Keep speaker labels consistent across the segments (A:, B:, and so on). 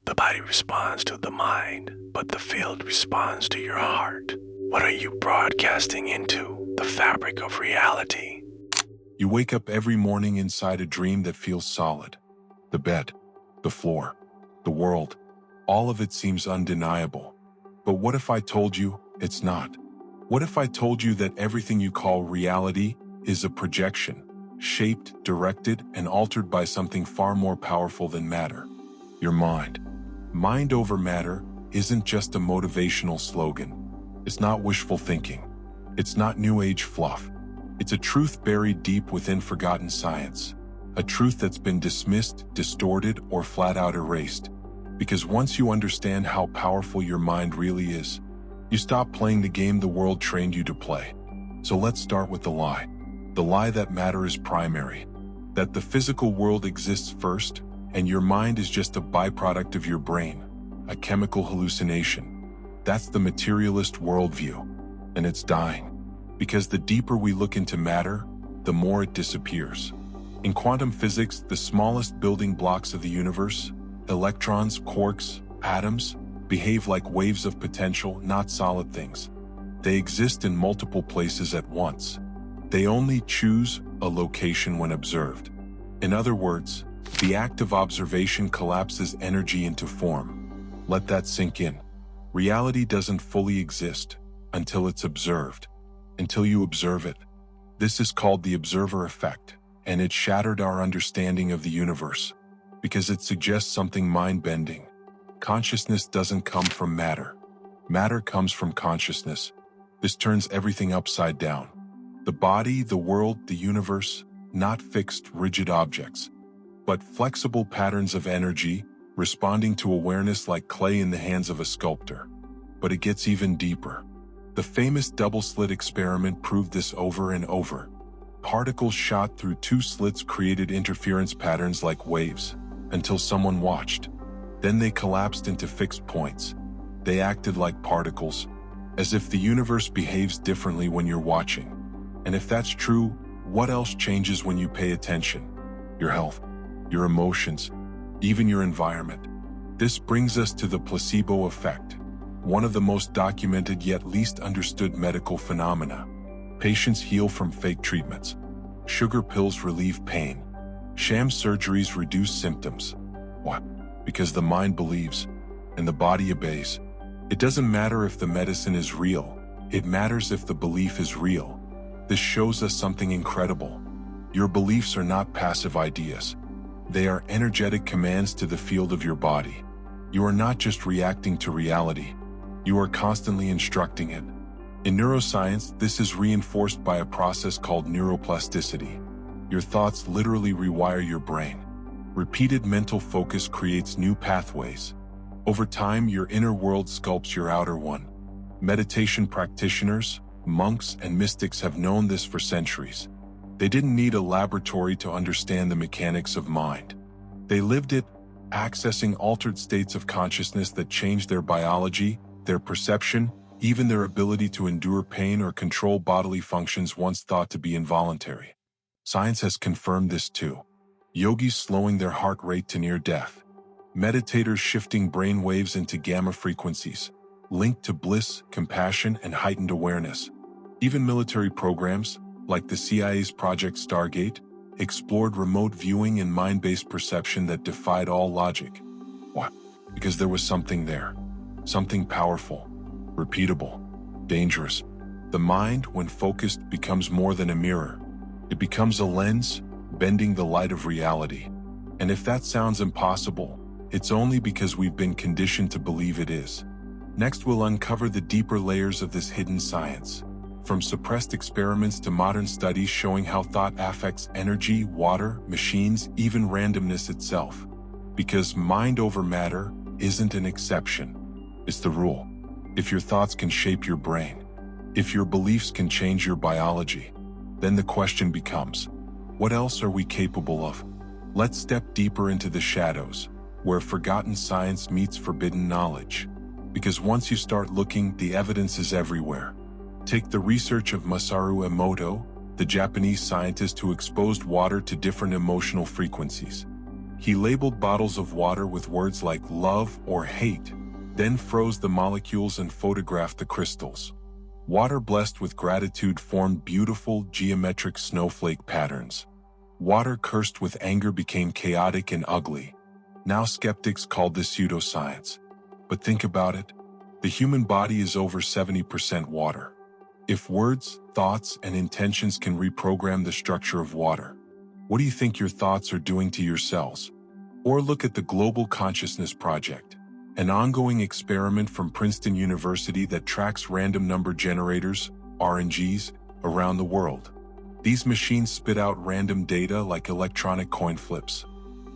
A: The body responds to the mind, but the field responds to your heart. What are you broadcasting into the fabric of reality?
B: You wake up every morning inside a dream that feels solid. The bed, the floor, the world, all of it seems undeniable. But what if I told you it's not? What if I told you that everything you call reality is a projection, shaped, directed, and altered by something far more powerful than matter? Your mind. Mind over matter isn't just a motivational slogan. It's not wishful thinking. It's not new age fluff. It's a truth buried deep within forgotten science. A truth that's been dismissed, distorted, or flat out erased. Because once you understand how powerful your mind really is, you stop playing the game the world trained you to play. So let's start with the lie. The lie that matter is primary. That the physical world exists first, and your mind is just a byproduct of your brain, a chemical hallucination. That's the materialist worldview, and it's dying. Because the deeper we look into matter, the more it disappears. In quantum physics, the smallest building blocks of the universe, electrons, quarks, atoms, behave like waves of potential, not solid things. They exist in multiple places at once. They only choose a location when observed. In other words, the act of observation collapses energy into form. Let that sink in. Reality doesn't fully exist until it's observed, until you observe it. This is called the observer effect, and it shattered our understanding of the universe because it suggests something mind-bending. Consciousness doesn't come from matter. Matter comes from consciousness. This turns everything upside down. The body, the world, the universe, not fixed, rigid objects, but flexible patterns of energy responding to awareness like clay in the hands of a sculptor. But it gets even deeper. The famous double-slit experiment proved this over and over. Particles shot through two slits created interference patterns like waves, until someone watched. Then they collapsed into fixed points. They acted like particles, as if the universe behaves differently when you're watching. And if that's true, what else changes when you pay attention? Your health, your emotions, even your environment. This brings us to the placebo effect, one of the most documented yet least understood medical phenomena. Patients heal from fake treatments. Sugar pills relieve pain. Sham surgeries reduce symptoms. Why? Because the mind believes, and the body obeys. It doesn't matter if the medicine is real. It matters if the belief is real. This shows us something incredible. Your beliefs are not passive ideas. They are energetic commands to the field of your body. You are not just reacting to reality. You are constantly instructing it. In neuroscience, this is reinforced by a process called neuroplasticity. Your thoughts literally rewire your brain. Repeated mental focus creates new pathways. Over time, your inner world sculpts your outer one. Meditation practitioners, monks, and mystics have known this for centuries. They didn't need a laboratory to understand the mechanics of mind. They lived it, accessing altered states of consciousness that changed their biology, their perception, even their ability to endure pain or control bodily functions once thought to be involuntary. Science has confirmed this too. Yogis slowing their heart rate to near death. Meditators shifting brain waves into gamma frequencies, linked to bliss, compassion, and heightened awareness. Even military programs, like the CIA's Project Stargate, explored remote viewing and mind-based perception that defied all logic. Why? Because there was something there. Something powerful, repeatable, dangerous. The mind, when focused, becomes more than a mirror. It becomes a lens, bending the light of reality. And if that sounds impossible, it's only because we've been conditioned to believe it is. Next, we'll uncover the deeper layers of this hidden science. From suppressed experiments to modern studies showing how thought affects energy, water, machines, even randomness itself. Because mind over matter isn't an exception. It's the rule. If your thoughts can shape your brain, if your beliefs can change your biology, then the question becomes, what else are we capable of? Let's step deeper into the shadows, where forgotten science meets forbidden knowledge. Because once you start looking, the evidence is everywhere. Take the research of Masaru Emoto, the Japanese scientist who exposed water to different emotional frequencies. He labeled bottles of water with words like love or hate, then froze the molecules and photographed the crystals. Water blessed with gratitude formed beautiful geometric snowflake patterns. Water cursed with anger became chaotic and ugly. Now skeptics called this pseudoscience. But think about it. The human body is over 70% water. If words, thoughts, and intentions can reprogram the structure of water, what do you think your thoughts are doing to your cells? Or look at the Global Consciousness Project, an ongoing experiment from Princeton University that tracks random number generators, RNGs, around the world. These machines spit out random data like electronic coin flips.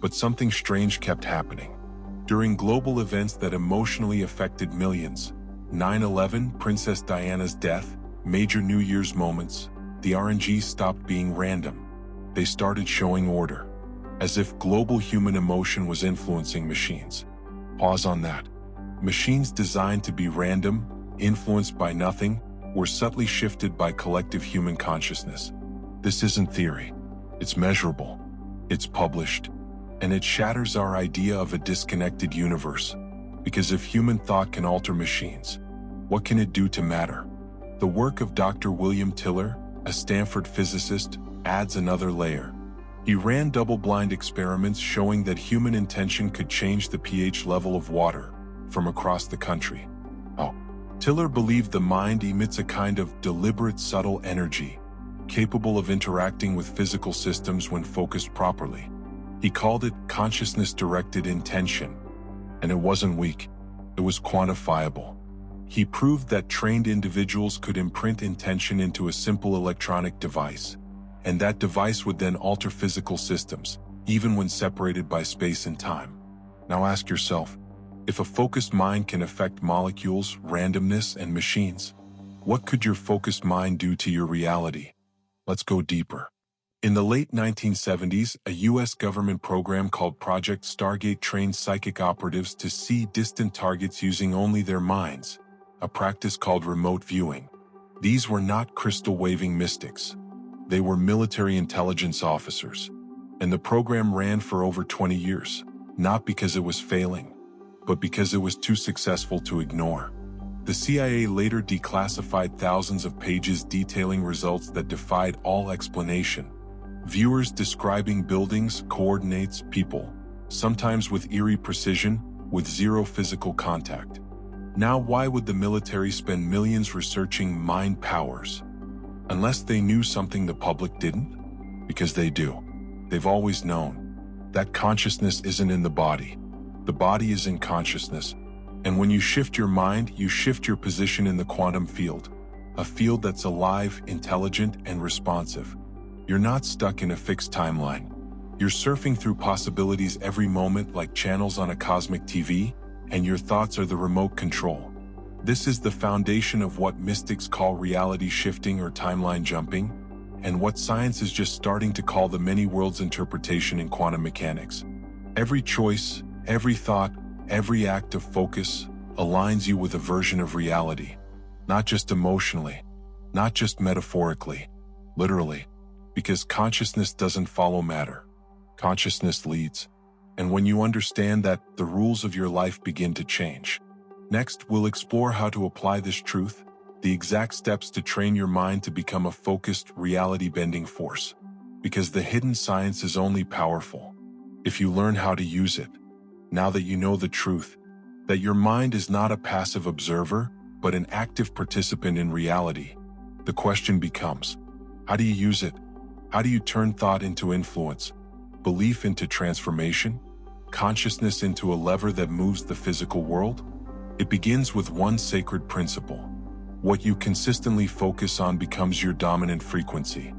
B: But something strange kept happening. During global events that emotionally affected millions, 9/11, Princess Diana's death, major New Year's moments, the RNGs stopped being random. They started showing order, as if global human emotion was influencing machines. Pause on that. Machines designed to be random, influenced by nothing, were subtly shifted by collective human consciousness. This isn't theory. It's measurable. It's published. And it shatters our idea of a disconnected universe. Because if human thought can alter machines, what can it do to matter? The work of Dr. William Tiller, a Stanford physicist, adds another layer. He ran double-blind experiments showing that human intention could change the pH level of water from across the country. Tiller believed the mind emits a kind of deliberate subtle energy, capable of interacting with physical systems when focused properly. He called it consciousness-directed intention. And it wasn't weak, it was quantifiable. He proved that trained individuals could imprint intention into a simple electronic device, and that device would then alter physical systems, even when separated by space and time. Now ask yourself, if a focused mind can affect molecules, randomness, and machines, what could your focused mind do to your reality? Let's go deeper. In the late 1970s, a U.S. government program called Project Stargate trained psychic operatives to see distant targets using only their minds, a practice called remote viewing. These were not crystal-waving mystics. They were military intelligence officers. And the program ran for over 20 years, not because it was failing, but because it was too successful to ignore. The CIA later declassified thousands of pages detailing results that defied all explanation. Viewers describing buildings, coordinates, people, sometimes with eerie precision, with zero physical contact. Now, why would the military spend millions researching mind powers? Unless they knew something the public didn't? Because they do. They've always known that consciousness isn't in the body. The body is in consciousness. And when you shift your mind, you shift your position in the quantum field, a field that's alive, intelligent, and responsive. You're not stuck in a fixed timeline. You're surfing through possibilities every moment like channels on a cosmic TV, and your thoughts are the remote control. This is the foundation of what mystics call reality shifting or timeline jumping, and what science is just starting to call the many worlds interpretation in quantum mechanics. Every choice, every thought, every act of focus aligns you with a version of reality, not just emotionally, not just metaphorically, literally, because consciousness doesn't follow matter. Consciousness leads. And when you understand that, the rules of your life begin to change. Next, we'll explore how to apply this truth, the exact steps to train your mind to become a focused, reality-bending force. Because the hidden science is only powerful if you learn how to use it. Now that you know the truth, that your mind is not a passive observer, but an active participant in reality, the question becomes, how do you use it? How do you turn thought into influence, belief into transformation, consciousness into a lever that moves the physical world? It begins with one sacred principle. What you consistently focus on becomes your dominant frequency.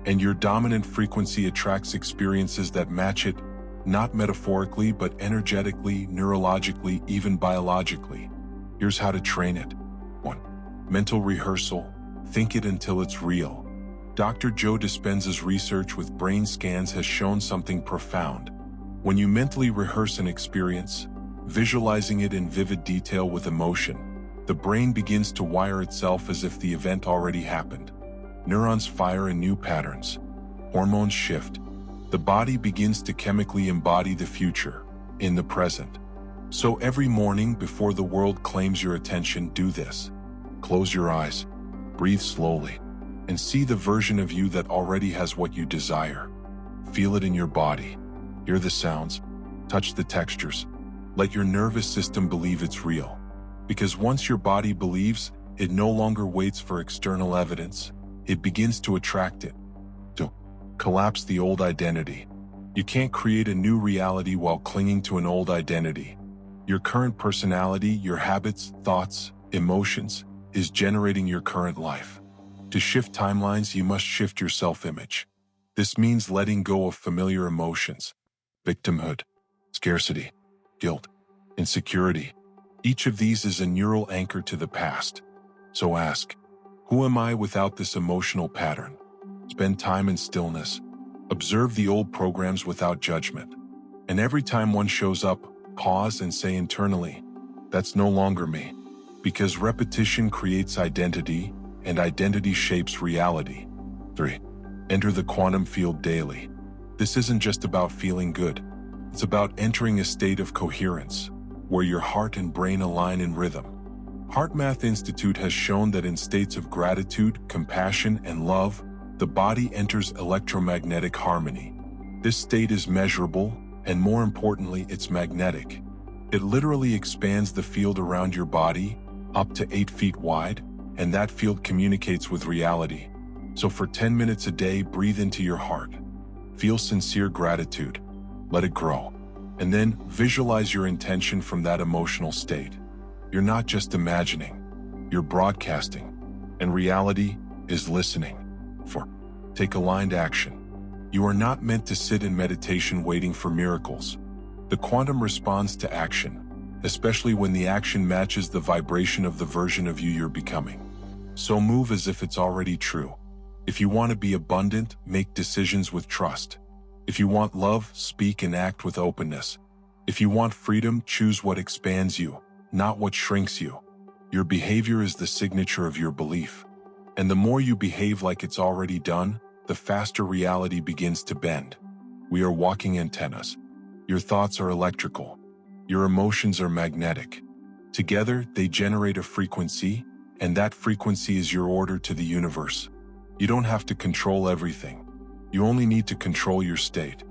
B: And your dominant frequency attracts experiences that match it, not metaphorically, but energetically, neurologically, even biologically. Here's how to train it. 1. Mental rehearsal. Think it until it's real. Dr. Joe Dispenza's research with brain scans has shown something profound. When you mentally rehearse an experience, visualizing it in vivid detail with emotion, the brain begins to wire itself as if the event already happened. Neurons fire in new patterns. Hormones shift. The body begins to chemically embody the future in the present. So every morning before the world claims your attention, do this. Close your eyes, breathe slowly, and see the version of you that already has what you desire. Feel it in your body. Hear the sounds, touch the textures. Let your nervous system believe it's real. Because once your body believes, it no longer waits for external evidence. It begins to attract it. To collapse the old identity. You can't create a new reality while clinging to an old identity. Your current personality, your habits, thoughts, emotions, is generating your current life. To shift timelines, you must shift your self-image. This means letting go of familiar emotions, victimhood, scarcity, guilt, insecurity. Each of these is a neural anchor to the past. So ask, who am I without this emotional pattern? Spend time in stillness. Observe the old programs without judgment. And every time one shows up, pause and say internally, that's no longer me. Because repetition creates identity, and identity shapes reality. 3. Enter the quantum field daily. This isn't just about feeling good. It's about entering a state of coherence, where your heart and brain align in rhythm. HeartMath Institute has shown that in states of gratitude, compassion, and love, the body enters electromagnetic harmony. This state is measurable, and more importantly, it's magnetic. It literally expands the field around your body, up to 8 feet wide, and that field communicates with reality. So for 10 minutes a day, breathe into your heart. Feel sincere gratitude. Let it grow. And then visualize your intention from that emotional state. You're not just imagining, you're broadcasting. And reality is listening. 4. Take aligned action. You are not meant to sit in meditation waiting for miracles. The quantum responds to action, especially when the action matches the vibration of the version of you you're becoming. So move as if it's already true. If you want to be abundant, make decisions with trust. If you want love, speak and act with openness. If you want freedom, choose what expands you, not what shrinks you. Your behavior is the signature of your belief. And the more you behave like it's already done, the faster reality begins to bend. We are walking antennas. Your thoughts are electrical. Your emotions are magnetic. Together, they generate a frequency, and that frequency is your order to the universe. You don't have to control everything. You only need to control your state.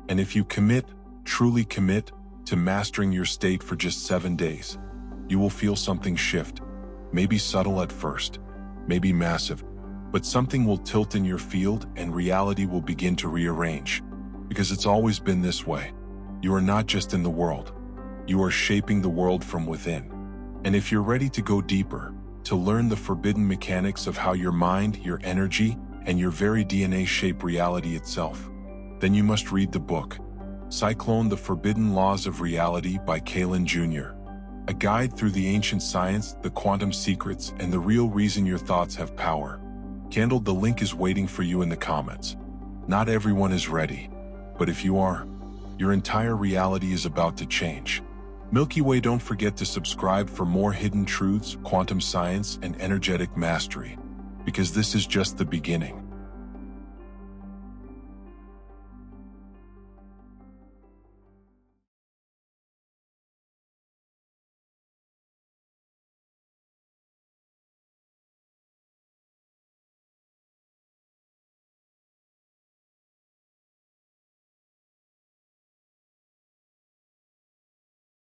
B: And if you commit, truly commit, to mastering your state for just 7 days, you will feel something shift. Maybe subtle at first, maybe massive, but something will tilt in your field and reality will begin to rearrange. Because it's always been this way. You are not just in the world. You are shaping the world from within. And if you're ready to go deeper, to learn the forbidden mechanics of how your mind, your energy, and your very DNA shape reality itself, then you must read the book, Cyclone: The Forbidden Laws of Reality by Kalin Jr., a guide through the ancient science, the quantum secrets, and the real reason your thoughts have power. Candle, the link is waiting for you in the comments. Not everyone is ready, but if you are, your entire reality is about to change. Milky Way, don't forget to subscribe for more hidden truths, quantum science, and energetic mastery, because this is just the beginning.